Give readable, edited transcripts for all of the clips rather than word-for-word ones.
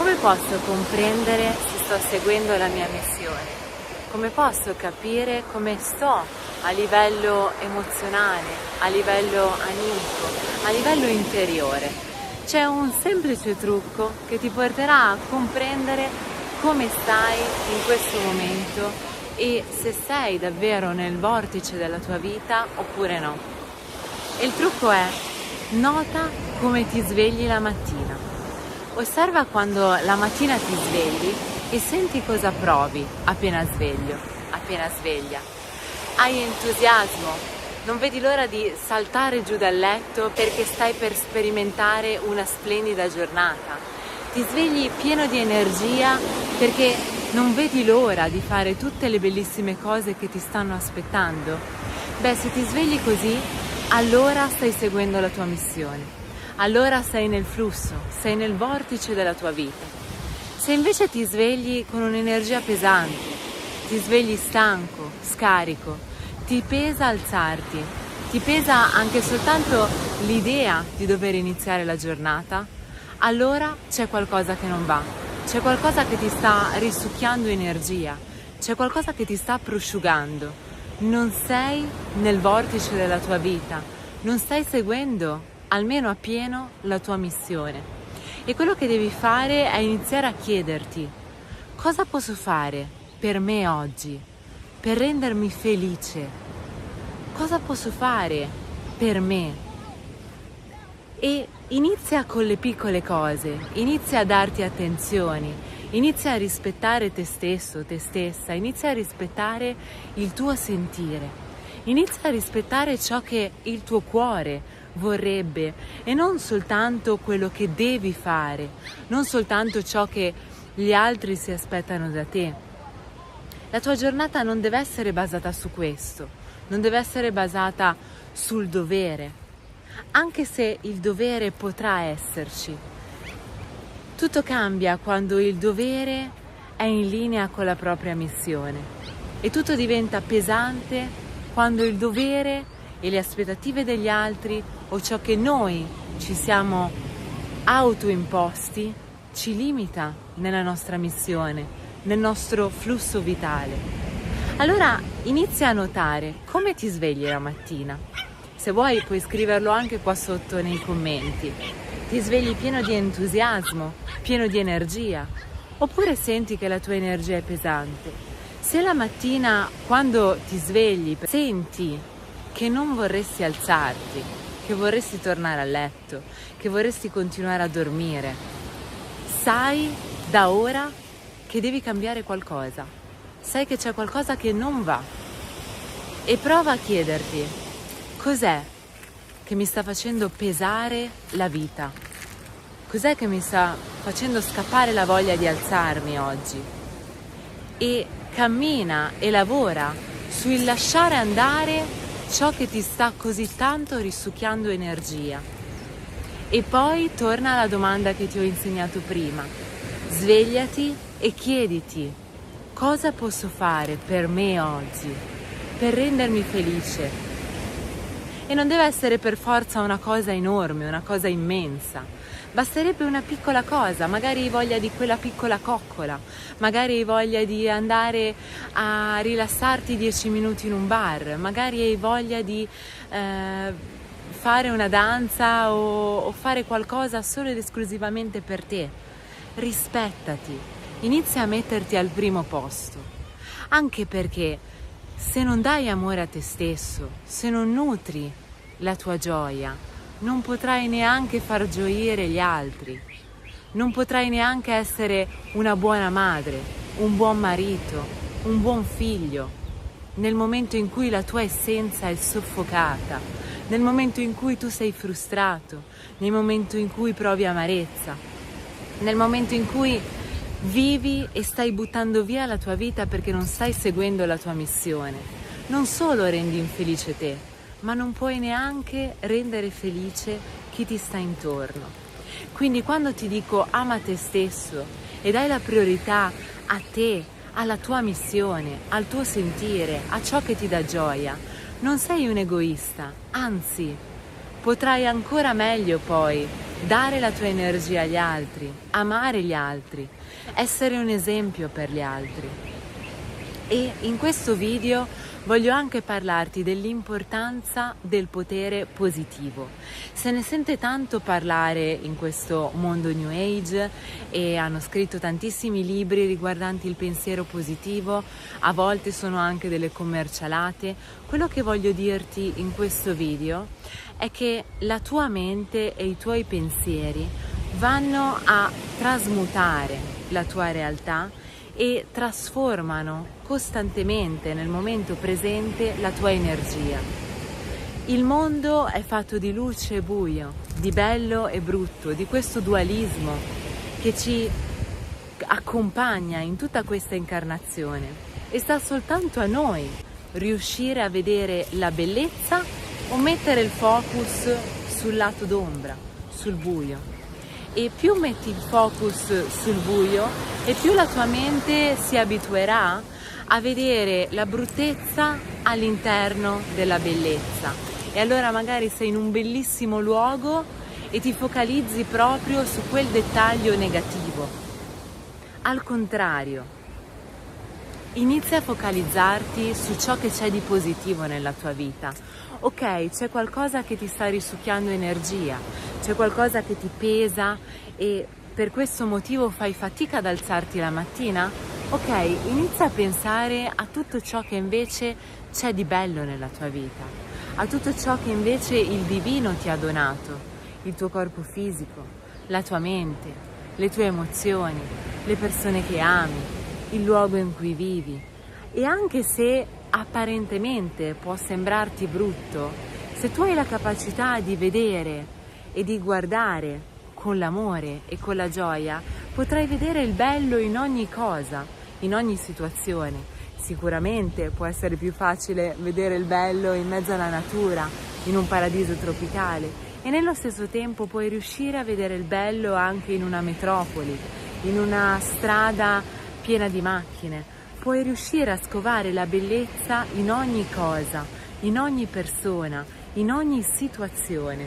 Come posso comprendere se sto seguendo la mia missione? Come posso capire come sto a livello emozionale, a livello animico, a livello interiore? C'è un semplice trucco che ti porterà a comprendere come stai in questo momento e se sei davvero nel vortice della tua vita oppure no. E il trucco è: nota come ti svegli la mattina. Osserva quando la mattina ti svegli e senti cosa provi appena sveglia. Hai entusiasmo, non vedi l'ora di saltare giù dal letto perché stai per sperimentare una splendida giornata. Ti svegli pieno di energia perché non vedi l'ora di fare tutte le bellissime cose che ti stanno aspettando. Beh, se ti svegli così, allora stai seguendo la tua missione. Allora sei nel flusso, sei nel vortice della tua vita. Se invece ti svegli con un'energia pesante, ti svegli stanco, scarico, ti pesa alzarti, ti pesa anche soltanto l'idea di dover iniziare la giornata, allora c'è qualcosa che non va, c'è qualcosa che ti sta risucchiando energia, c'è qualcosa che ti sta prosciugando. Non sei nel vortice della tua vita, non stai seguendo almeno appieno la tua missione. E quello che devi fare è iniziare a chiederti: cosa posso fare per me oggi, per rendermi felice? Cosa posso fare per me? E inizia con le piccole cose, inizia a darti attenzioni, inizia a rispettare te stesso, te stessa, inizia a rispettare il tuo sentire, inizia a rispettare ciò che il tuo cuore vorrebbe e non soltanto quello che devi fare, non soltanto ciò che gli altri si aspettano da te. La tua giornata non deve essere basata su questo, non deve essere basata sul dovere, anche se il dovere potrà esserci. Tutto cambia quando il dovere è in linea con la propria missione e tutto diventa pesante quando il dovere e le aspettative degli altri o ciò che noi ci siamo autoimposti ci limita nella nostra missione, nel nostro flusso vitale. Allora inizia a notare come ti svegli la mattina. Se vuoi puoi scriverlo anche qua sotto nei commenti. Ti svegli pieno di entusiasmo, pieno di energia, oppure senti che la tua energia è pesante. Se la mattina quando ti svegli senti che non vorresti alzarti, che vorresti tornare a letto, che vorresti continuare a dormire, sai da ora che devi cambiare qualcosa, sai che c'è qualcosa che non va e prova a chiederti: cos'è che mi sta facendo pesare la vita? Cos'è che mi sta facendo scappare la voglia di alzarmi oggi? E cammina e lavora sul lasciare andare ciò che ti sta così tanto risucchiando energia. E poi torna alla domanda che ti ho insegnato prima. Svegliati e chiediti: cosa posso fare per me oggi, per rendermi felice? E non deve essere per forza una cosa enorme, una cosa immensa. Basterebbe una piccola cosa, magari hai voglia di quella piccola coccola, magari hai voglia di andare a rilassarti 10 minuti in un bar, magari hai voglia di fare una danza o fare qualcosa solo ed esclusivamente per te. Rispettati, inizia a metterti al primo posto, anche perché se non dai amore a te stesso, se non nutri la tua gioia, non potrai neanche far gioire gli altri, non potrai neanche essere una buona madre, un buon marito, un buon figlio, nel momento in cui la tua essenza è soffocata, nel momento in cui tu sei frustrato, nel momento in cui provi amarezza, nel momento in cui vivi e stai buttando via la tua vita perché non stai seguendo la tua missione. Non solo rendi infelice te, ma non puoi neanche rendere felice chi ti sta intorno. Quindi quando ti dico ama te stesso e dai la priorità a te, alla tua missione, al tuo sentire, a ciò che ti dà gioia, non sei un egoista, anzi, potrai ancora meglio poi dare la tua energia agli altri, amare gli altri, essere un esempio per gli altri. E in questo video voglio anche parlarti dell'importanza del potere positivo. Se ne sente tanto parlare in questo mondo New Age e hanno scritto tantissimi libri riguardanti il pensiero positivo, a volte sono anche delle commercialate. Quello che voglio dirti in questo video è che la tua mente e i tuoi pensieri vanno a trasmutare la tua realtà e trasformano costantemente nel momento presente la tua energia. Il mondo è fatto di luce e buio, di bello e brutto, di questo dualismo che ci accompagna in tutta questa incarnazione, e sta soltanto a noi riuscire a vedere la bellezza o mettere il focus sul lato d'ombra, sul buio. E più metti il focus sul buio e più la tua mente si abituerà a vedere la bruttezza all'interno della bellezza. E allora magari sei in un bellissimo luogo e ti focalizzi proprio su quel dettaglio negativo. Al contrario, inizia a focalizzarti su ciò che c'è di positivo nella tua vita. Ok, c'è qualcosa che ti sta risucchiando energia, c'è qualcosa che ti pesa e per questo motivo fai fatica ad alzarti la mattina? Ok, inizia a pensare a tutto ciò che invece c'è di bello nella tua vita, a tutto ciò che invece il divino ti ha donato, il tuo corpo fisico, la tua mente, le tue emozioni, le persone che ami, il luogo in cui vivi. E anche se apparentemente può sembrarti brutto, se tu hai la capacità di vedere e di guardare con l'amore e con la gioia, potrai vedere il bello in ogni cosa, in ogni situazione. Sicuramente può essere più facile vedere il bello in mezzo alla natura, in un paradiso tropicale, e nello stesso tempo puoi riuscire a vedere il bello anche in una metropoli, in una strada piena di macchine. Puoi riuscire a scovare la bellezza in ogni cosa, in ogni persona, in ogni situazione.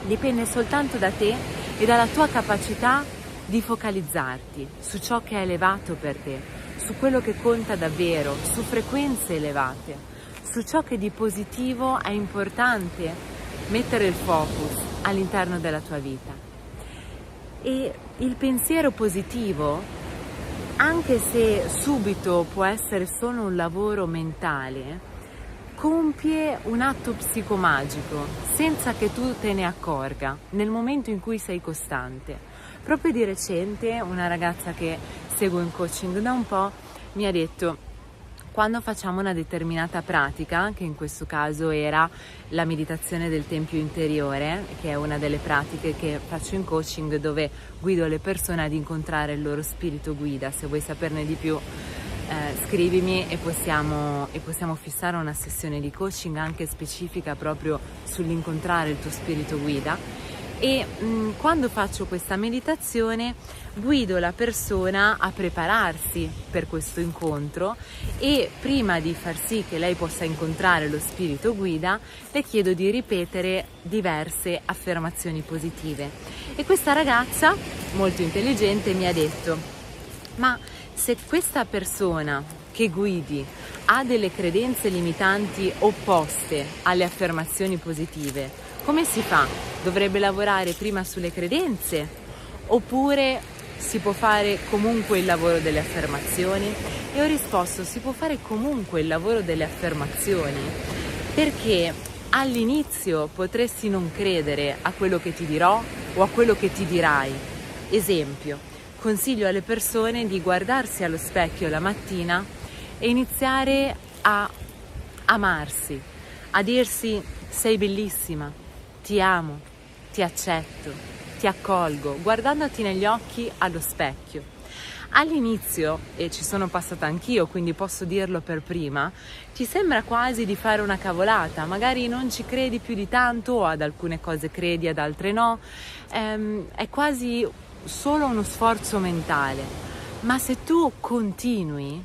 Dipende soltanto da te e dalla tua capacità di focalizzarti su ciò che è elevato per te, su quello che conta davvero, su frequenze elevate, su ciò che di positivo è importante mettere il focus all'interno della tua vita. E il pensiero positivo, anche se subito può essere solo un lavoro mentale, compie un atto psicomagico senza che tu te ne accorga nel momento in cui sei costante. Proprio di recente una ragazza che seguo in coaching da un po' mi ha detto: quando facciamo una determinata pratica, che in questo caso era la meditazione del tempio interiore, che è una delle pratiche che faccio in coaching, dove guido le persone ad incontrare il loro spirito guida. Se vuoi saperne di più, scrivimi e possiamo fissare una sessione di coaching anche specifica proprio sull'incontrare il tuo spirito guida. E quando faccio questa meditazione guido la persona a prepararsi per questo incontro, e prima di far sì che lei possa incontrare lo spirito guida le chiedo di ripetere diverse affermazioni positive. E questa ragazza molto intelligente mi ha detto: ma se questa persona che guidi ha delle credenze limitanti opposte alle affermazioni positive, come si fa? Dovrebbe lavorare prima sulle credenze oppure si può fare comunque il lavoro delle affermazioni? E ho risposto: si può fare comunque il lavoro delle affermazioni, perché all'inizio potresti non credere a quello che ti dirò o a quello che ti dirai. Esempio, consiglio alle persone di guardarsi allo specchio la mattina e iniziare a amarsi, a dirsi: sei bellissima, ti amo, ti accetto, ti accolgo, guardandoti negli occhi allo specchio. All'inizio, e ci sono passata anch'io, quindi posso dirlo per prima, ti sembra quasi di fare una cavolata, magari non ci credi più di tanto, o ad alcune cose credi, ad altre no, è quasi solo uno sforzo mentale. Ma se tu continui,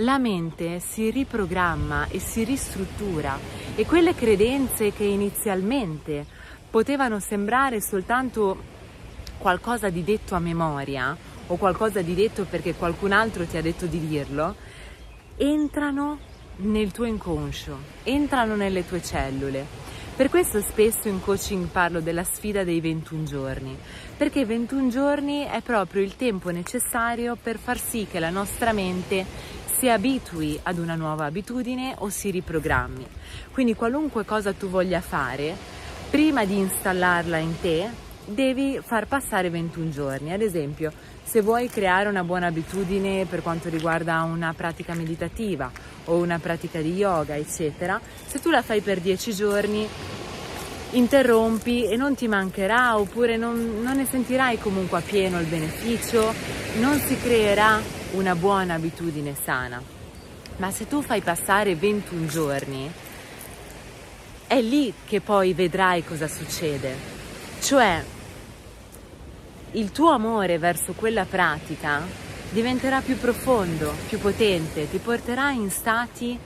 la mente si riprogramma e si ristruttura, e quelle credenze che inizialmente potevano sembrare soltanto qualcosa di detto a memoria o qualcosa di detto perché qualcun altro ti ha detto di dirlo, entrano nel tuo inconscio, entrano nelle tue cellule. Per questo spesso in coaching parlo della sfida dei 21 giorni, perché 21 giorni è proprio il tempo necessario per far sì che la nostra mente si abitui ad una nuova abitudine o si riprogrammi. Quindi qualunque cosa tu voglia fare, prima di installarla in te, devi far passare 21 giorni. Ad esempio, se vuoi creare una buona abitudine per quanto riguarda una pratica meditativa o una pratica di yoga, eccetera, se tu la fai per 10 giorni, interrompi e non ti mancherà, oppure non ne sentirai comunque a pieno il beneficio, non si creerà una buona abitudine sana. Ma se tu fai passare 21 giorni, è lì che poi vedrai cosa succede. Cioè, il tuo amore verso quella pratica diventerà più profondo, più potente, ti porterà in stati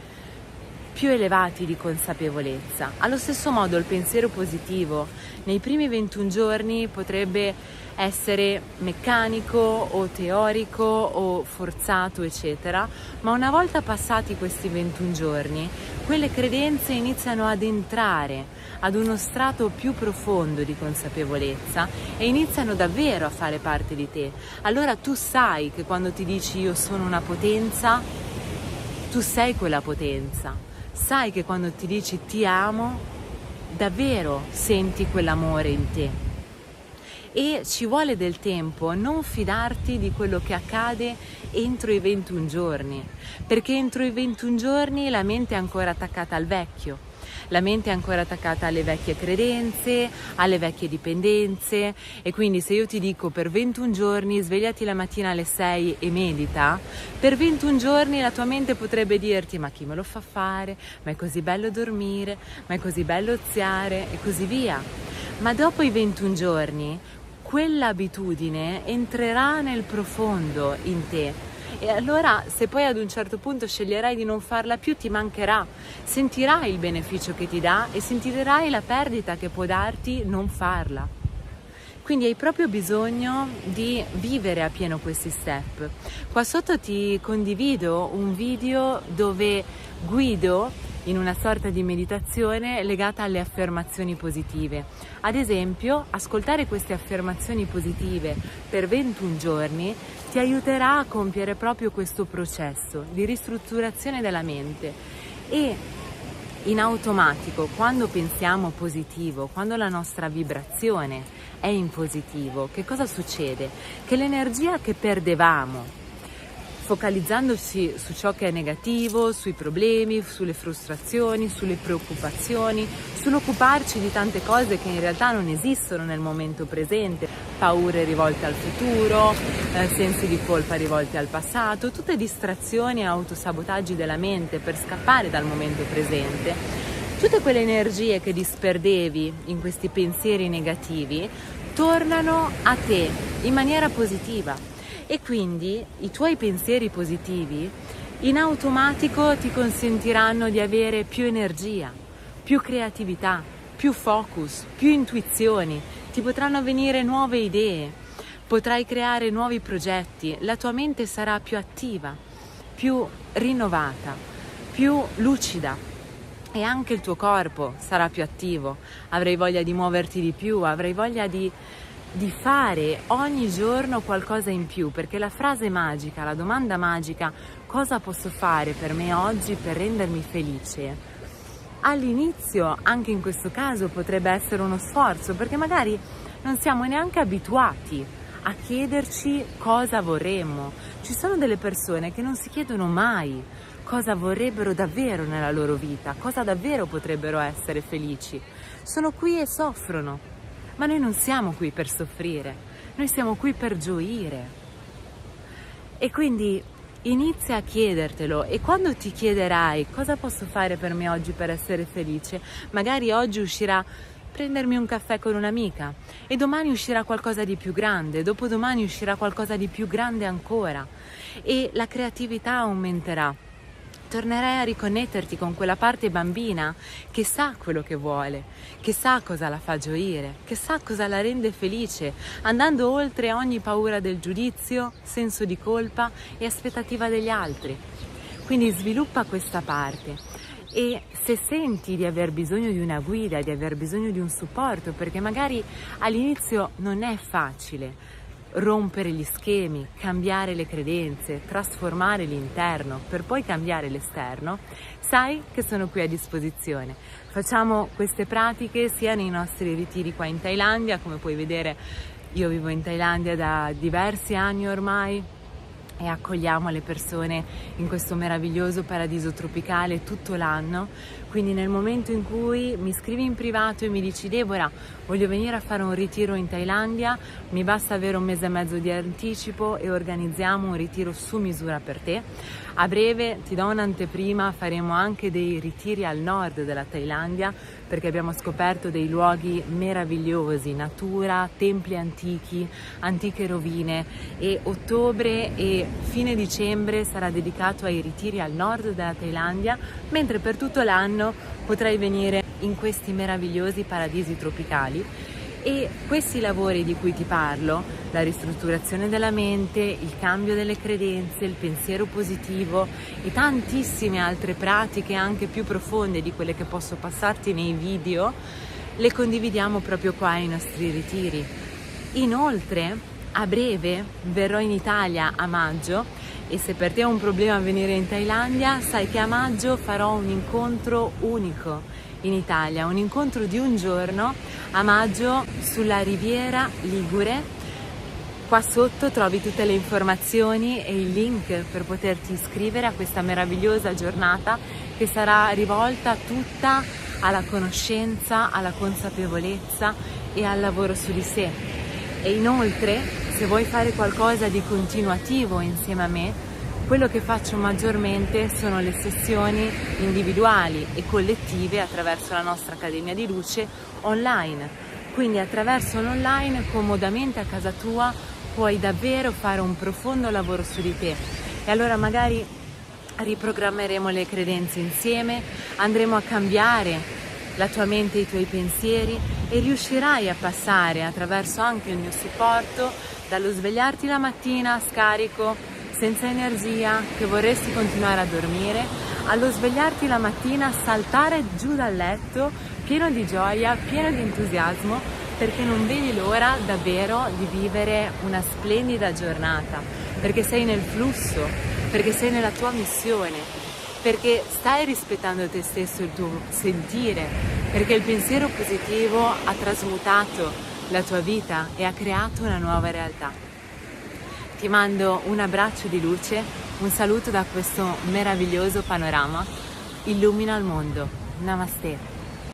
più elevati di consapevolezza. Allo stesso modo il pensiero positivo nei primi 21 giorni potrebbe essere meccanico o teorico o forzato, eccetera, ma una volta passati questi 21 giorni, quelle credenze iniziano ad entrare ad uno strato più profondo di consapevolezza e iniziano davvero a fare parte di te. Allora tu sai che quando ti dici io sono una potenza, tu sei quella potenza. Sai che quando ti dici ti amo, davvero senti quell'amore in te. E ci vuole del tempo, non fidarti di quello che accade entro i 21 giorni, perché entro i 21 giorni la mente è ancora attaccata al vecchio. La mente è ancora attaccata alle vecchie credenze, alle vecchie dipendenze, e quindi se io ti dico per 21 giorni svegliati la mattina alle 6 e medita, per 21 giorni la tua mente potrebbe dirti ma chi me lo fa fare, ma è così bello dormire, ma è così bello oziare e così via. Ma dopo i 21 giorni quell'abitudine entrerà nel profondo in te. E allora se poi ad un certo punto sceglierai di non farla più, ti mancherà, sentirai il beneficio che ti dà e sentirai la perdita che può darti non farla. Quindi hai proprio bisogno di vivere a pieno questi step. Qua sotto ti condivido un video dove guido in una sorta di meditazione legata alle affermazioni positive. Ad esempio, ascoltare queste affermazioni positive per 21 giorni ti aiuterà a compiere proprio questo processo di ristrutturazione della mente. E in automatico, quando pensiamo positivo, quando la nostra vibrazione è in positivo, che cosa succede? Che l'energia che perdevamo focalizzandosi su ciò che è negativo, sui problemi, sulle frustrazioni, sulle preoccupazioni, sull'occuparci di tante cose che in realtà non esistono nel momento presente, paure rivolte al futuro, sensi di colpa rivolti al passato, tutte distrazioni e autosabotaggi della mente per scappare dal momento presente. Tutte quelle energie che disperdevi in questi pensieri negativi tornano a te in maniera positiva. E quindi i tuoi pensieri positivi in automatico ti consentiranno di avere più energia, più creatività, più focus, più intuizioni, ti potranno venire nuove idee, potrai creare nuovi progetti, la tua mente sarà più attiva, più rinnovata, più lucida e anche il tuo corpo sarà più attivo, avrai voglia di muoverti di più, avrai voglia di fare ogni giorno qualcosa in più, perché la frase magica, la domanda magica, cosa posso fare per me oggi per rendermi felice? All'inizio, anche in questo caso, potrebbe essere uno sforzo, perché magari non siamo neanche abituati a chiederci cosa vorremmo. Ci sono delle persone che non si chiedono mai cosa vorrebbero davvero nella loro vita, cosa davvero potrebbero essere felici. Sono qui e soffrono. Ma noi non siamo qui per soffrire, noi siamo qui per gioire. E quindi inizia a chiedertelo, e quando ti chiederai cosa posso fare per me oggi per essere felice, magari oggi uscirà prendermi un caffè con un'amica e domani uscirà qualcosa di più grande, dopodomani uscirà qualcosa di più grande ancora e la creatività aumenterà. tornerai a riconnetterti con quella parte bambina che sa quello che vuole, che sa cosa la fa gioire, che sa cosa la rende felice, andando oltre ogni paura del giudizio, senso di colpa e aspettativa degli altri. Quindi sviluppa questa parte e se senti di aver bisogno di una guida, di aver bisogno di un supporto, perché magari all'inizio non è facile rompere gli schemi, cambiare le credenze, trasformare l'interno per poi cambiare l'esterno, sai che sono qui a disposizione. Facciamo queste pratiche sia nei nostri ritiri qua in Thailandia, come puoi vedere io vivo in Thailandia da diversi anni ormai e accogliamo le persone in questo meraviglioso paradiso tropicale tutto l'anno. Quindi nel momento in cui mi scrivi in privato e mi dici Deborah, voglio venire a fare un ritiro in Thailandia, mi basta avere 1 mese e mezzo di anticipo e organizziamo un ritiro su misura per te. A breve ti do un'anteprima, faremo anche dei ritiri al nord della Thailandia perché abbiamo scoperto dei luoghi meravigliosi, natura, templi antichi, antiche rovine, e ottobre e fine dicembre sarà dedicato ai ritiri al nord della Thailandia, mentre per tutto l'anno potrai venire in questi meravigliosi paradisi tropicali. E questi lavori di cui ti parlo, la ristrutturazione della mente, il cambio delle credenze, il pensiero positivo e tantissime altre pratiche anche più profonde di quelle che posso passarti nei video, le condividiamo proprio qua ai nostri ritiri. Inoltre, a breve verrò in Italia a maggio e se per te è un problema venire in Thailandia, sai che a maggio farò un incontro unico in Italia, un incontro di un giorno a maggio sulla Riviera Ligure. Qua sotto trovi tutte le informazioni e il link per poterti iscrivere a questa meravigliosa giornata che sarà rivolta tutta alla conoscenza, alla consapevolezza e al lavoro su di sé. E inoltre, se vuoi fare qualcosa di continuativo insieme a me, quello che faccio maggiormente sono le sessioni individuali e collettive attraverso la nostra Accademia di Luce online. Quindi attraverso l'online, comodamente a casa tua, puoi davvero fare un profondo lavoro su di te. E allora magari riprogrammeremo le credenze insieme, andremo a cambiare la tua mente e i tuoi pensieri e riuscirai a passare attraverso anche il mio supporto dallo svegliarti la mattina scarico, senza energia, che vorresti continuare a dormire, allo svegliarti la mattina, saltare giù dal letto, pieno di gioia, pieno di entusiasmo, perché non vedi l'ora davvero di vivere una splendida giornata, perché sei nel flusso, perché sei nella tua missione, perché stai rispettando te stesso, il tuo sentire, perché il pensiero positivo ha trasmutato la tua vita e ha creato una nuova realtà. Ti mando un abbraccio di luce, un saluto da questo meraviglioso panorama. Illumina il mondo. Namaste.